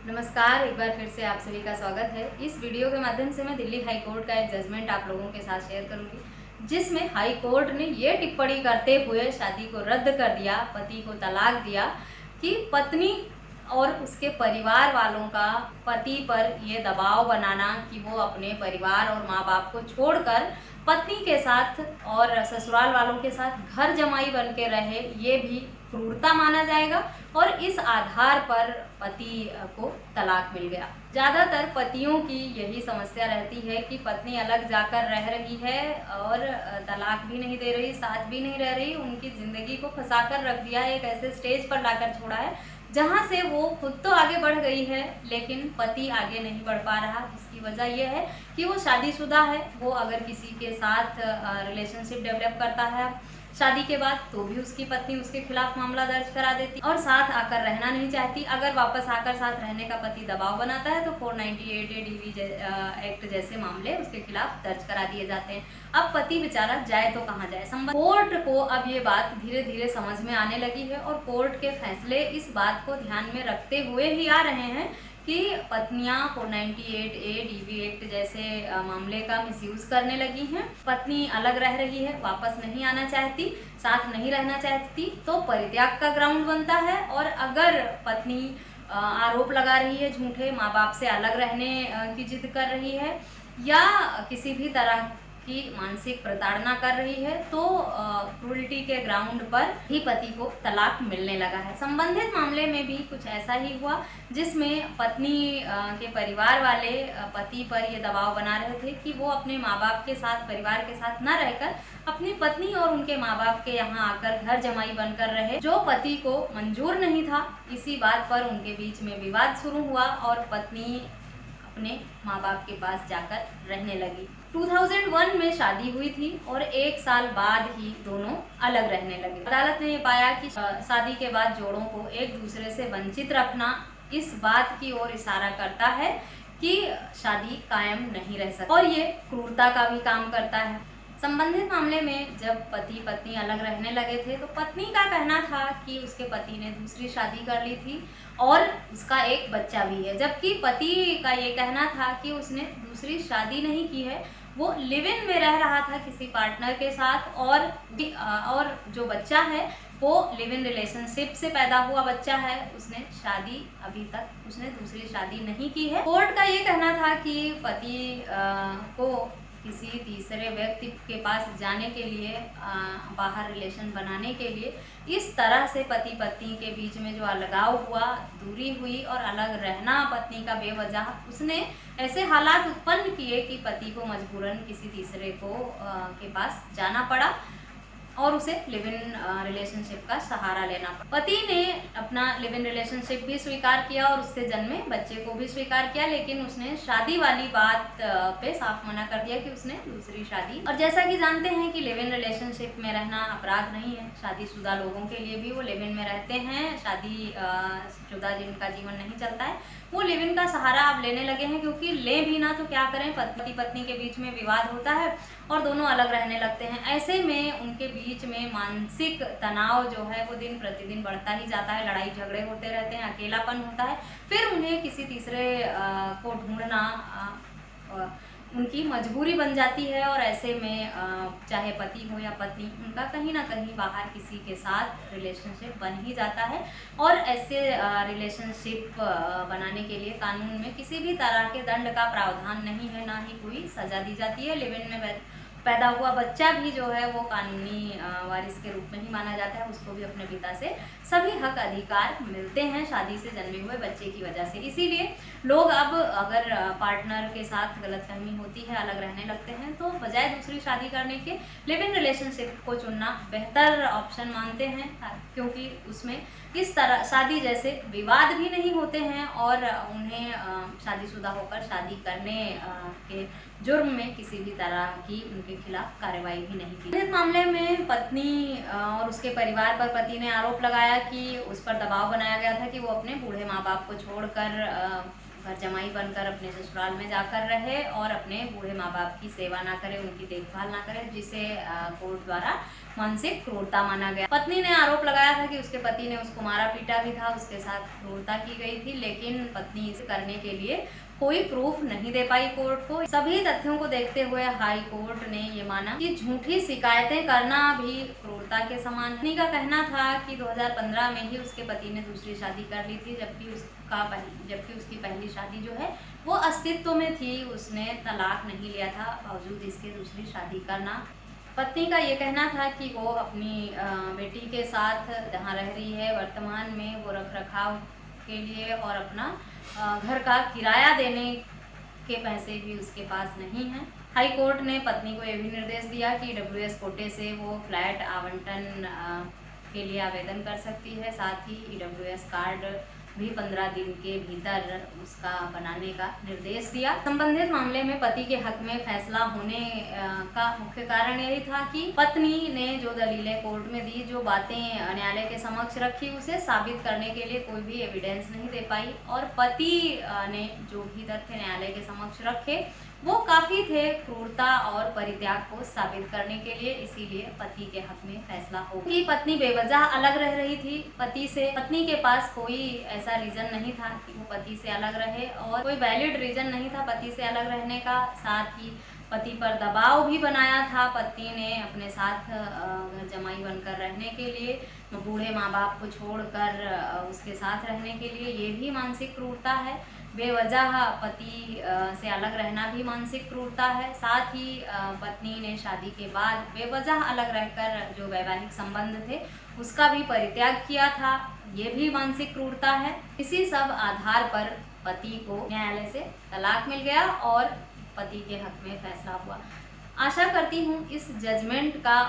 नमस्कार, एक बार फिर से आप सभी का स्वागत है। इस वीडियो के माध्यम से मैं दिल्ली हाई कोर्ट का एक जजमेंट आप लोगों के साथ शेयर करूंगी, जिसमें हाई कोर्ट ने ये टिप्पणी करते हुए शादी को रद्द कर दिया, पति को तलाक दिया कि पत्नी और उसके परिवार वालों का पति पर ये दबाव बनाना कि वो अपने परिवार और माँ बाप को छोड़कर पत्नी के साथ और ससुराल वालों के साथ घर जमाई बन के रहे, ये भी क्रूरता माना जाएगा और इस आधार पर पति को तलाक मिल गया। ज़्यादातर पतियों की यही समस्या रहती है कि पत्नी अलग जाकर रह रही है और तलाक भी नहीं दे रही, साथ भी नहीं रह रही, उनकी ज़िंदगी को फंसा कर रख दिया है, एक ऐसे स्टेज पर लाकर छोड़ा है जहाँ से वो खुद तो आगे बढ़ गई है लेकिन पति आगे नहीं बढ़ पा रहा। इसकी वजह यह है कि वो शादीशुदा है, वो अगर किसी के साथ रिलेशनशिप डेवलप करता है शादी के बाद तो भी उसकी पत्नी उसके खिलाफ मामला दर्ज करा देती और साथ आकर रहना नहीं चाहती। अगर वापस आकर साथ रहने का पति दबाव बनाता है तो 498 डीवी एक्ट जैसे मामले उसके खिलाफ दर्ज करा दिए जाते हैं। अब पति बेचारा जाए तो कहाँ जाए। कोर्ट को अब ये बात धीरे धीरे समझ में आने लगी है और कोर्ट के फैसले इस बात को ध्यान में रखते हुए ही आ रहे हैं कि पत्नियां 498A डीवी एक्ट जैसे मामले का मिसयूज करने लगी हैं। पत्नी अलग रह रही है, वापस नहीं आना चाहती, साथ नहीं रहना चाहती तो परित्याग का ग्राउंड बनता है। और अगर पत्नी आरोप लगा रही है झूठे, माँ बाप से अलग रहने की जिद कर रही है या किसी भी तरह की मानसिक प्रताड़ना कर रही है तो क्रूरटी के ग्राउंड पर ही पति को तलाक मिलने लगा है। संबंधित मामले में भी कुछ ऐसा ही हुआ जिसमें पत्नी के परिवार वाले पति पर ये दबाव बना रहे थे कि वो अपने माँ बाप के साथ, परिवार के साथ न रहकर अपनी पत्नी और उनके माँ बाप के यहाँ आकर घर जमाई बनकर रहे, जो पति को मंजूर नहीं था। इसी बात पर उनके बीच में विवाद शुरू हुआ और पत्नी अपने माँ बाप के पास जाकर रहने लगी। 2001 में शादी हुई थी और 1 साल बाद ही दोनों अलग रहने लगे। अदालत ने ये पाया कि शादी के बाद जोड़ों को एक दूसरे से वंचित रखना इस बात की ओर इशारा करता है कि शादी कायम नहीं रह सकती और ये क्रूरता का भी काम करता है। संबंधित मामले में जब पति पत्नी अलग रहने लगे थे तो पत्नी का कहना था कि उसके पति ने दूसरी शादी कर ली थी और उसका एक बच्चा भी है, जबकि पति का ये कहना था कि उसने दूसरी शादी नहीं की है, वो लिव इन में रह रहा था किसी पार्टनर के साथ और जो बच्चा है वो लिव इन रिलेशनशिप से पैदा हुआ बच्चा है। उसने शादी अभी तक उसने दूसरी शादी नहीं की है। कोर्ट का ये कहना था कि पति को किसी तीसरे व्यक्ति के पास जाने के लिए, बाहर रिलेशन बनाने के लिए इस तरह से पति पत्नी के बीच में जो अलगाव हुआ, दूरी हुई और अलग रहना पत्नी का बेवजह, उसने ऐसे हालात उत्पन्न किए कि पति को मजबूरन किसी तीसरे को के पास जाना पड़ा और उसे लिव इन रिलेशनशिप का सहारा लेना पड़ा। पति ने अपना लिव इन रिलेशनशिप भी स्वीकार किया और उससे जन्मे बच्चे को भी स्वीकार किया, लेकिन उसने शादी वाली बात पे साफ मना कर दिया कि उसने दूसरी शादी। और जैसा कि जानते हैं कि लिव इन रिलेशनशिप में रहना अपराध नहीं है, शादीशुदा लोगों के लिए भी वो लिव इन में रहते हैं। शादीशुदा जिनका जीवन नहीं चलता है वो लिव इन का सहारा अब लेने लगे हैं, क्योंकि ले भी ना तो क्या करें, पति पत्नी के बीच में विवाद होता है और दोनों अलग रहने लगते हैं। ऐसे में उनके बीच में मानसिक तनाव जो है वो दिन प्रतिदिन बढ़ता ही जाता है, लड़ाई झगड़े होते रहते हैं, अकेलापन होता है, फिर उन्हें किसी तीसरे को ढूंढना उनकी मजबूरी बन जाती है। और ऐसे में चाहे पति हो या पत्नी, उनका कहीं ना कहीं बाहर किसी के साथ रिलेशनशिप बन ही जाता है और ऐसे रिलेशनशिप बनाने के लिए कानून में किसी भी तरह के दंड का प्रावधान नहीं है, ना ही कोई सजा दी जाती है। लिव इन में पैदा हुआ बच्चा भी जो है वो कानूनी वारिस के रूप में ही माना जाता है, उसको भी अपने पिता से सभी हक अधिकार मिलते हैं शादी से जन्मे हुए बच्चे की वजह से। इसीलिए लोग अब अगर पार्टनर के साथ गलतफहमी होती है, अलग रहने लगते हैं, तो बजाय दूसरी शादी करने के लिव इन रिलेशनशिप को चुनना बेहतर ऑप्शन मानते हैं, क्योंकि उसमें इस तरह शादी जैसे विवाद भी नहीं होते हैं और उन्हें शादीशुदा होकर शादी करने के जुर्म में किसी भी तरह की उनके खिलाफ कार्रवाई भी नहीं की। इस मामले में पत्नी और उसके परिवार पर पति ने आरोप लगाया कि उस पर दबाव बनाया गया था कि वो अपने बूढ़े माँ बाप को छोड़कर घर जमाई बनकर अपने ससुराल में जाकर रहे और अपने बूढ़े माँ बाप की सेवा ना करे, उनकी देखभाल ना करे, जिसे कोर्ट द्वारा मानसिक क्रूरता माना गया। पत्नी ने आरोप लगाया था कि उसके पति ने उसको मारा पीटा भी था, उसके साथ क्रूरता की गई थी, लेकिन पत्नी इसे करने के लिए कोई प्रूफ नहीं दे पाई कोर्ट को। सभी तथ्यों को देखते हुए हाई कोर्ट ने ये माना कि झूठी शिकायतें करना भी क्रूरता के समान। पत्नी का कहना था कि 2015 में ही उसके पति ने दूसरी शादी कर ली थी, जबकि उसकी पहली शादी जो है वो अस्तित्व में थी, उसने तलाक नहीं लिया था, बावजूद इसके दूसरी शादी करना। पत्नी का ये कहना था कि वो अपनी बेटी के साथ जहाँ रह रही है वर्तमान में, वो रख रखाव के लिए और अपना घर का किराया देने के पैसे भी उसके पास नहीं हैं। हाई कोर्ट ने पत्नी को यह भी निर्देश दिया कि EWS कोटे से वो फ्लैट आवंटन के लिए आवेदन कर सकती है। साथ ही EWS कार्ड भी 15 दिन के भीतर उसका बनाने का निर्देश दिया। संबंधित मामले में पति के हक में फैसला होने का मुख्य कारण यही था कि पत्नी ने जो दलीलें कोर्ट में दी, जो बातें न्यायालय के समक्ष रखी, उसे साबित करने के लिए कोई भी एविडेंस नहीं दे पाई और पति ने जो भी तथ्य न्यायालय के समक्ष रखे वो काफ़ी थे क्रूरता और परित्याग को साबित करने के लिए, इसीलिए पति के हक में फैसला हो कि पत्नी बेवजह अलग रह रही थी पति से। पत्नी के पास कोई ऐसा रीज़न नहीं था कि वो पति से अलग रहे और कोई वैलिड रीज़न नहीं था पति से अलग रहने का। साथ ही पति पर दबाव भी बनाया था पत्नी ने अपने साथ घर जमाई बनकर रहने के लिए, बूढ़े माँ बाप को छोड़कर उसके साथ रहने के लिए। ये भी मानसिक क्रूरता है। बेवजह पति से अलग रहना भी मानसिक क्रूरता है। साथ ही पत्नी ने शादी के बाद बेवजह अलग रहकर जो वैवाहिक संबंध थे उसका भी परित्याग किया था, ये भी मानसिक क्रूरता है। इसी सब आधार पर पति को न्यायालय से तलाक मिल गया और पति के हक में फैसला हुआ। आशा करती हूँ इस जजमेंट का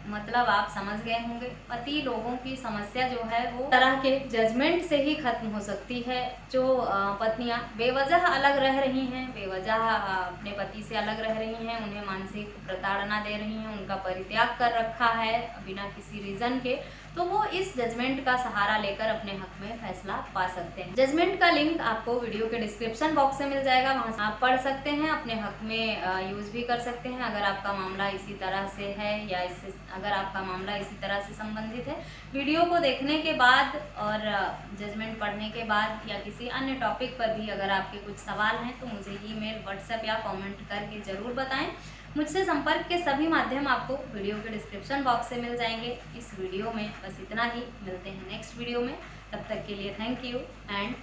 मतलब आप समझ गए होंगे। पति लोगों की समस्या जो है वो तरह के जजमेंट से ही खत्म हो सकती है। जो पत्नियां बेवजह अलग रह रही हैं, बेवजह अपने पति से अलग रह रही हैं, उन्हें मानसिक प्रताड़ना दे रही हैं, उनका परित्याग कर रखा है बिना किसी रीज़न के, तो वो इस जजमेंट का सहारा लेकर अपने हक में फैसला पा सकते हैं। जजमेंट का लिंक आपको वीडियो के डिस्क्रिप्शन बॉक्स में मिल जाएगा, वहाँ से आप पढ़ सकते हैं, अपने हक में यूज़ भी कर सकते हैं। अगर आपका मामला इसी तरह से है या अगर आपका मामला इसी तरह से संबंधित है, वीडियो को देखने के बाद और जजमेंट पढ़ने के बाद या किसी अन्य टॉपिक पर भी अगर आपके कुछ सवाल हैं तो मुझे ईमेल, व्हाट्सएप या कमेंट करके ज़रूर बताएं। मुझसे संपर्क के सभी माध्यम आपको वीडियो के डिस्क्रिप्शन बॉक्स से मिल जाएंगे। इस वीडियो में बस इतना ही, मिलते हैं नेक्स्ट वीडियो में। तब तक के लिए थैंक यू एंड